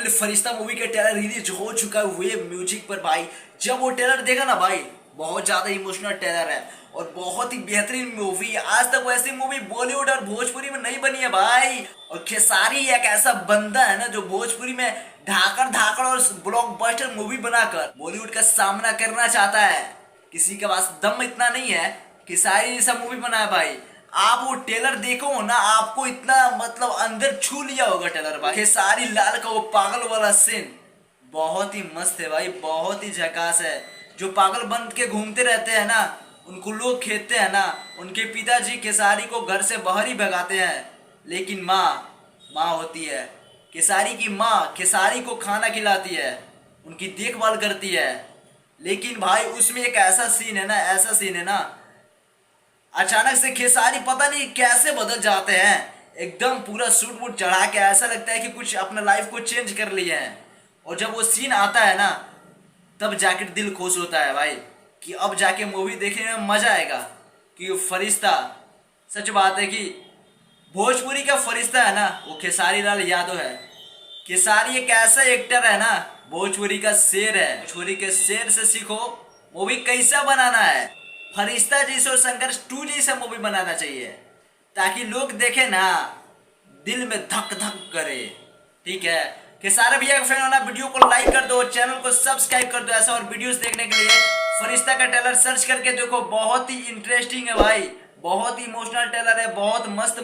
Finally फरिश्ता movie के trailer release हो चुका है हुए म्यूजिक पर भाई। जब वो ट्रेलर देखा ना भाई, बहुत ज्यादा इमोशनल ट्रेलर है और बहुत ही बेहतरीन मूवी है। आज तक वैसी मूवी बॉलीवुड और भोजपुरी में नहीं बनी है भाई। और खेसारी एक ऐसा बंदा है ना जो भोजपुरी में धाकड़ धाकड़ और ब्लॉकबस्टर मूवी बनाकर बॉलीवुड का सामना करना चाहता है। किसी के पास दम इतना नहीं है खेसारी जैसा मूवी बनाया भाई। आप वो ट्रेलर देखो ना, आपको इतना मतलब अंदर छू लिया होगा ट्रेलर भाई। खेसारी लाल का वो पागल वाला सीन बहुत ही मस्त है भाई, बहुत ही झकास है। जो पागल बन के घूमते रहते हैं ना, उनको लोग खेदते हैं ना, उनके पिताजी खेसारी को घर से बाहर ही भगाते हैं। लेकिन माँ होती है, खेसारी की माँ खेसारी को खाना खिलाती है, उनकी देखभाल करती है। लेकिन भाई उसमें एक ऐसा सीन है ना, अचानक से खेसारी पता नहीं कैसे बदल जाते हैं, एकदम पूरा सूट वूट चढ़ा के ऐसा लगता है कि कुछ अपना लाइफ को चेंज कर लिए हैं। और जब वो सीन आता है ना, तब जाके दिल खुश होता है भाई कि अब जाके मूवी देखने में मजा आएगा। कि फरिश्ता, सच बात है कि भोजपुरी का फरिश्ता है ना वो खेसारी लाल यादव है। खेसारी एक ऐसा एक्टर है ना, भोजपुरी का शेर है। भोजपुरी के शेर से सीखो मूवी कैसा बनाना है। फरिश्ता जैसे और संघर्ष 2 जैसा मूवी बनाना चाहिए ताकि लोग देखे ना, दिल में धक धक करे। ठीक है, खेसारी भैया का फैन होना, वीडियो को लाइक कर दो, चैनल को सब्सक्राइब कर दो। ऐसा और वीडियोस देखने के लिए फरिश्ता का ट्रेलर सर्च करके देखो, बहुत ही इंटरेस्टिंग है भाई, बहुत ही इमोशनल ट्रेलर है, बहुत मस्त।